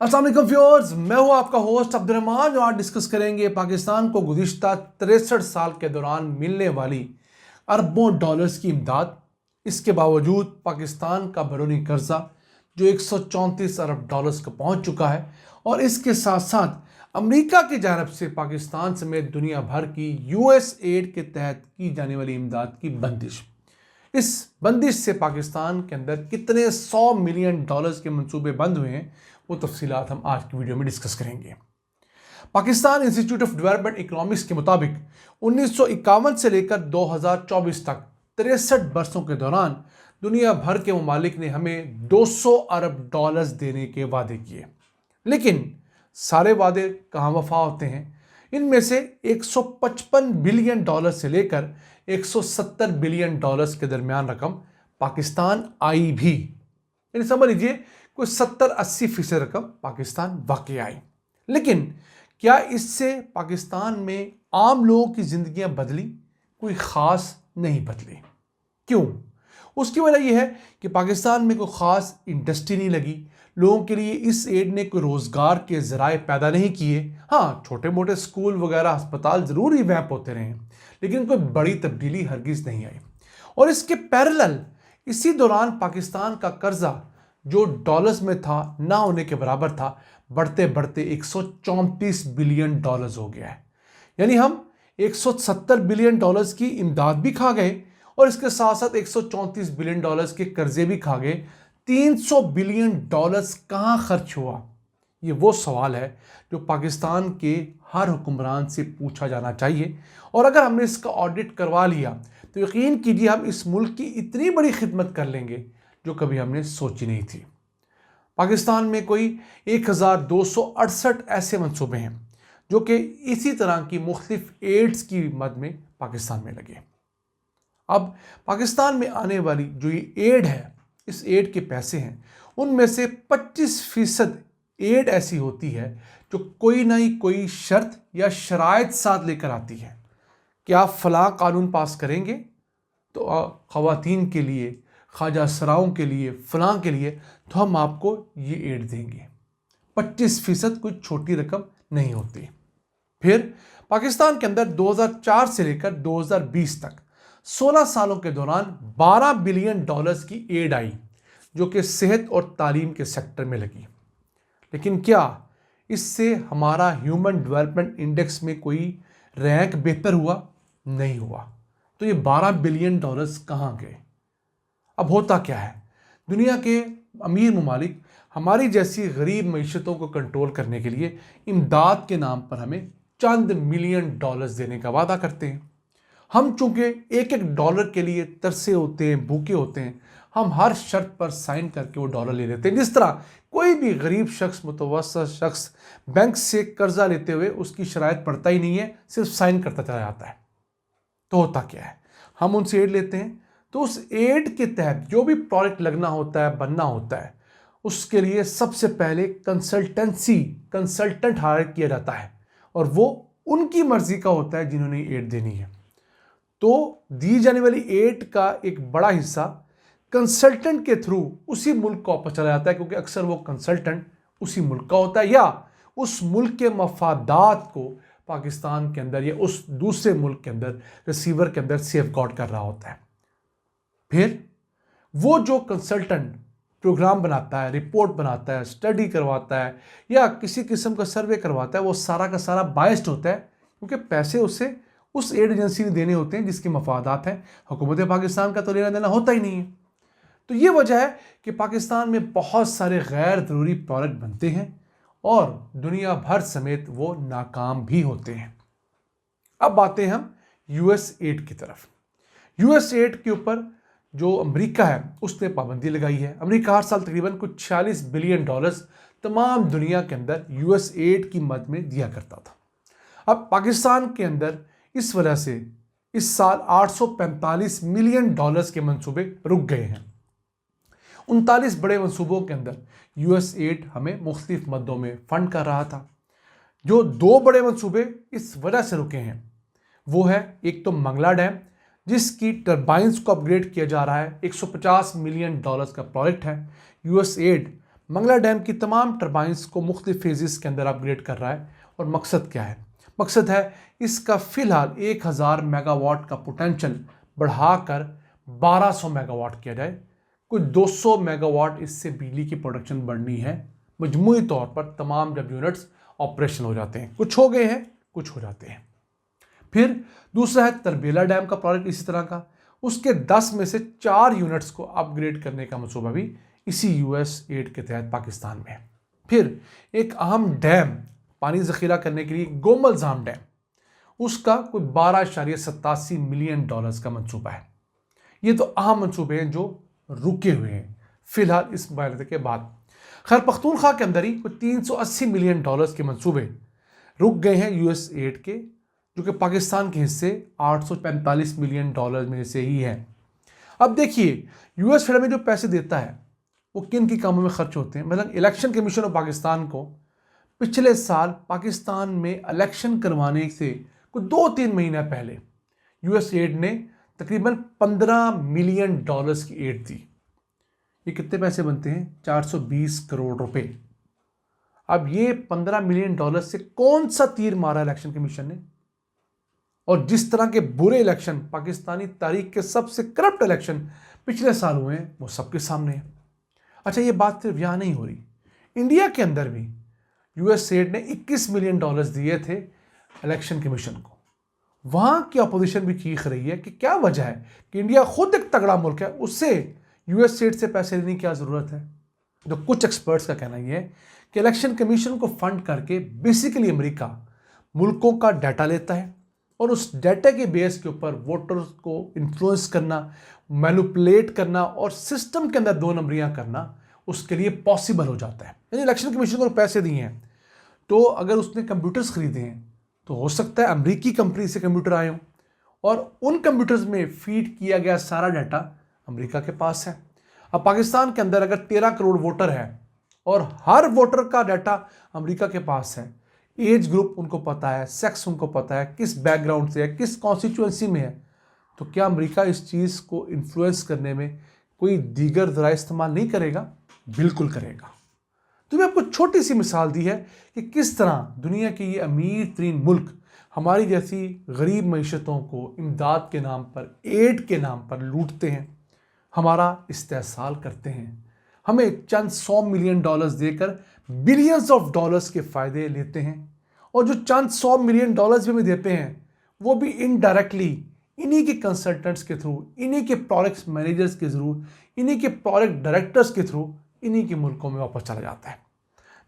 अस्सलाम वालेकुम व्यूअर्स, मैं हूं आपका होस्ट अब्दुर्रहमान और आज डिस्कस करेंगे पाकिस्तान को गुज़िश्ता 63 साल के दौरान मिलने वाली अरबों डॉलर्स की इमदाद। इसके बावजूद पाकिस्तान का बैरूनी कर्जा जो 134 अरब डॉलर्स का पहुंच चुका है और इसके साथ साथ अमेरिका की जानब से पाकिस्तान समेत दुनिया भर की यूएस एड के तहत की जाने वाली इमदाद की बंदिश। इस बंदिश से पाकिस्तान के अंदर कितने 100 मिलियन डॉलर्स के मंसूबे बंद हुए हैं, वो तफसीलात हम आज की वीडियो में डिस्कस करेंगे। Pakistan institute of development economics के मुताबिक 1951 से लेकर 2024 तक 63 बरसों के दौरान दुनिया भर के ममालिक ने हमें 200 अरब डॉलर्स देने के वादे किए, लेकिन सारे वादे कहाँ वफा होते हैं। इनमें से 155 बिलियन डॉलर से लेकर 170 बिलियन डॉलर्स के दरमियान रकम पाकिस्तान आई भी, यानी समझ लीजिए कोई 70-80% रकम पाकिस्तान वाकई आई। लेकिन क्या इससे पाकिस्तान में आम लोगों की जिंदगियां बदली? कोई ख़ास नहीं बदली। क्यों? उसकी वजह यह है कि पाकिस्तान में कोई ख़ास इंडस्ट्री नहीं लगी, लोगों के लिए इस एड ने कोई रोज़गार के ज़राए पैदा नहीं किए। हाँ, छोटे मोटे स्कूल वगैरह अस्पताल ज़रूर रिवैम्प होते रहे, लेकिन कोई बड़ी तब्दीली हरगिज़ नहीं आई। और इसके पैरेलल इसी दौरान पाकिस्तान का कर्जा जो डॉलर्स में था ना होने के बराबर था, बढ़ते बढ़ते 134 बिलियन डॉलर्स हो गया है। यानी हम 170 बिलियन डॉलर्स की इमदाद भी खा गए और इसके साथ साथ 134 बिलियन डॉलर्स के कर्जे भी खा गए। 300 बिलियन डॉलर्स कहाँ खर्च हुआ? ये वो सवाल है जो पाकिस्तान के हर हुक्मरान से पूछा जाना चाहिए। और अगर हमने इसका ऑडिट करवा लिया तो यकीन कीजिए हम इस मुल्क की इतनी बड़ी खिदमत कर लेंगे जो कभी हमने सोची नहीं थी। पाकिस्तान में कोई 1268 ऐसे मंसूबे हैं जो कि इसी तरह की मुख्तलिफ एड्स की मद में पाकिस्तान में लगे। अब पाकिस्तान में आने वाली जो ये एड है, इस एड के पैसे हैं, उनमें से 25% एड ऐसी होती है जो कोई ना कोई शर्त या शराइत साथ लेकर आती है कि आप फलां कानून पास करेंगे तो ख़वातीन के लिए, ख्वाजा सराओं के लिए, फलां के लिए तो हम आपको ये एड देंगे। 25% कोई छोटी रकम नहीं होती। फिर पाकिस्तान के अंदर 2004 से लेकर 2020 तक 16 सालों के दौरान 12 बिलियन डॉलर्स की एड आई जो कि सेहत और तालीम के सेक्टर में लगी। लेकिन क्या इससे हमारा ह्यूमन डेवलपमेंट इंडेक्स में कोई रैंक बेहतर हुआ? नहीं हुआ। तो ये 12 बिलियन डॉलर्स कहाँ गए? अब होता क्या है, दुनिया के अमीर ममालिक हमारी जैसी गरीब मईशतों को कंट्रोल करने के लिए इमदाद के नाम पर हमें चंद मिलियन डॉलर्स देने का वादा करते हैं। हम चूंकि एक एक डॉलर के लिए तरसे होते हैं, भूखे होते हैं, हम हर शर्त पर साइन करके वो डॉलर ले लेते हैं। जिस तरह कोई भी गरीब शख्स, मुतवस्सित शख्स बैंक से कर्जा लेते हुए उसकी शराइत पड़ता ही नहीं है, सिर्फ साइन करता चला जाता है। तो होता क्या है, हम उनसे एड लेते हैं तो उस एड के तहत जो भी प्रोडक्ट लगना होता है, बनना होता है, उसके लिए सबसे पहले कंसल्टेंट हायर किया जाता है और वो उनकी मर्जी का होता है जिन्होंने एड देनी है। तो दी जाने वाली एड का एक बड़ा हिस्सा कंसल्टेंट के थ्रू उसी मुल्क को वापस चला जाता है, क्योंकि अक्सर वो कंसल्टेंट उसी मुल्क का होता है या उस मुल्क के मफादात को पाकिस्तान के अंदर या उस दूसरे मुल्क के अंदर, रिसीवर के अंदर सेफ गार्ड कर रहा होता है। फिर वो जो कंसल्टेंट प्रोग्राम बनाता है, रिपोर्ट बनाता है, स्टडी करवाता है या किसी किस्म का सर्वे करवाता है, वो सारा का सारा बायस्ड होता है, क्योंकि पैसे उसे उस एड एजेंसी ने देने होते हैं जिसके मफादात हैं। हुकूमत पाकिस्तान का तो लेना देना होता ही नहीं है। तो ये वजह है कि पाकिस्तान में बहुत सारे गैर ज़रूरी प्रोडक्ट बनते हैं और दुनिया भर समेत वो नाकाम भी होते हैं। अब आते हैं हम यूएस एड की तरफ। यूएस एड के ऊपर जो अमेरिका है उसने पाबंदी लगाई है। अमेरिका हर साल तकरीबन कुछ 46 बिलियन डॉलर्स तमाम दुनिया के अंदर यूएस एड की मद में दिया करता था। अब पाकिस्तान के अंदर इस वजह से इस साल 845 मिलियन डॉलर्स के मंसूबे रुक गए हैं। 39 बड़े मंसूबों के अंदर यूएस एड हमें मुख्तलिफ मदों में फंड कर रहा था। जो 2 बड़े मंसूबे इस वजह से रुके हैं वो है, एक तो मंगला डैम जिसकी टर्बाइंस को अपग्रेड किया जा रहा है, 150 मिलियन डॉलर्स का प्रोजेक्ट है। यूएस एड मंगला डैम की तमाम टर्बाइंस को मुख्तलिफ फेजेस के अंदर अपग्रेड कर रहा है। और मकसद क्या है? मकसद है इसका फ़िलहाल 1000 मेगावाट का पोटेंशियल बढ़ाकर 1200 मेगावाट किया जाए। कुछ 200 मेगावाट इससे बिजली की प्रोडक्शन बढ़नी है। मजमूई तौर पर तमाम जब यूनिट्स ऑपरेशन हो जाते हैं, कुछ हो गए हैं, कुछ हो जाते हैं। फिर दूसरा है तरबेला डैम का प्रोजेक्ट इसी तरह का, उसके 10 में से 4 यूनिट्स को अपग्रेड करने का मंसूबा भी इसी यूएस एड के तहत पाकिस्तान में है। फिर एक अहम डैम पानी ज़ख़ीरा करने के लिए गोमलजाम डैम, उसका कोई 12.87 मिलियन डॉलर्स का मंसूबा है। ये तो अहम मंसूबे हैं जो रुके हुए हैं फिलहाल इस मुआहदे के बाद। खैर पख्तूनख्वा के अंदर ही कोई 380 मिलियन डॉलर्स के मंसूबे रुक गए हैं यूएस एड के, जो कि पाकिस्तान के हिस्से 845 मिलियन डॉलर में से ही है। अब देखिए यूएस फेडर में जो पैसे देता है वो किन की कामों में खर्च होते हैं। मतलब इलेक्शन कमीशन ऑफ पाकिस्तान को पिछले साल पाकिस्तान में इलेक्शन करवाने से कुछ 2-3 महीना पहले यूएस एड ने तकरीबन 15 मिलियन डॉलर्स की एड दी। ये कितने पैसे बनते हैं? 420 करोड़ रुपए। अब ये 15 मिलियन डॉलर से कौन सा तीर मारा इलेक्शन कमीशन ने? और जिस तरह के बुरे इलेक्शन, पाकिस्तानी तारीख के सबसे करप्ट इलेक्शन पिछले साल हुए हैं, वो सबके सामने है। अच्छा, ये बात सिर्फ यहाँ नहीं हो रही, इंडिया के अंदर भी यूएस एड ने 21 मिलियन डॉलर्स दिए थे इलेक्शन कमीशन को। वहाँ की अपोजिशन भी चीख रही है कि क्या वजह है कि इंडिया खुद एक तगड़ा मुल्क है, उससे यूएस एड से पैसे लेने की क्या ज़रूरत है। तो कुछ एक्सपर्ट्स का कहना यह है कि इलेक्शन कमीशन को फंड करके बेसिकली अमेरिका मुल्कों का डाटा लेता है और उस डाटा के बेस के ऊपर वोटर्स को इन्फ्लुएंस करना, मैनिपुलेट करना और सिस्टम के अंदर 2 नंबरियां करना उसके लिए पॉसिबल हो जाता है। यानी इलेक्शन कमीशन को पैसे दिए हैं तो अगर उसने कंप्यूटर्स खरीदे हैं तो हो सकता है अमेरिकी कंपनी से कंप्यूटर आए हों और उन कंप्यूटर्स में फीड किया गया सारा डाटा अमेरिका के पास है। अब पाकिस्तान के अंदर अगर 13 करोड़ वोटर है और हर वोटर का डाटा अमेरिका के पास है, एज ग्रुप उनको पता है, सेक्स उनको पता है, किस बैकग्राउंड से है, किस कॉन्स्टिट्यूएंसी में है, तो क्या अमेरिका इस चीज़ को इन्फ्लुएंस करने में कोई दीगर ज़राए इस्तेमाल नहीं करेगा? बिल्कुल करेगा। तो मैं आपको छोटी सी मिसाल दी है कि किस तरह दुनिया के ये अमीर तरीन मुल्क हमारी जैसी गरीब मईशतों को इमदाद के नाम पर, एड के नाम पर लूटते हैं, हमारा इस्तेहसाल करते हैं, हमें चंद 100 मिलियन डॉलर्स देकर बिलियंस ऑफ डॉलर्स के फ़ायदे लेते हैं। और जो चंद 100 मिलियन डॉलर्स भी हमें देते हैं वो भी इनडायरेक्टली इन्हीं के कंसल्टेंट्स के थ्रू, इन्हीं के प्रोडक्ट मैनेजर्स के थ्रू, इन्हीं के प्रोडक्ट डायरेक्टर्स के थ्रू इन्हीं के मुल्कों में वापस चला जाता है।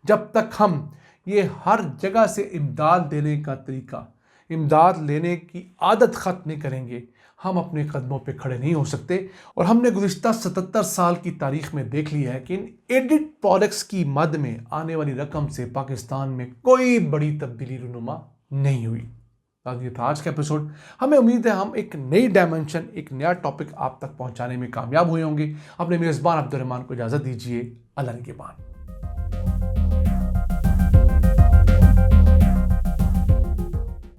जब तक हम ये हर जगह से इमदाद देने का तरीका, इमदाद लेने की आदत ख़त्म नहीं करेंगे, हम अपने कदमों पे खड़े नहीं हो सकते। और हमने गुज़िश्ता 77 साल की तारीख़ में देख लिया है कि इन एडिट प्रोडक्ट्स की मद में आने वाली रकम से पाकिस्तान में कोई बड़ी तब्दीली रुनुमा नहीं हुई। ये था आज का एपिसोड। हमें उम्मीद है हम एक नई डायमेंशन, एक नया टॉपिक आप तक पहुंचाने में कामयाब हुए होंगे। अपने मेज़बान अब्दुल रहमान को इजाज़त दीजिए। अल्लाह निगहबान।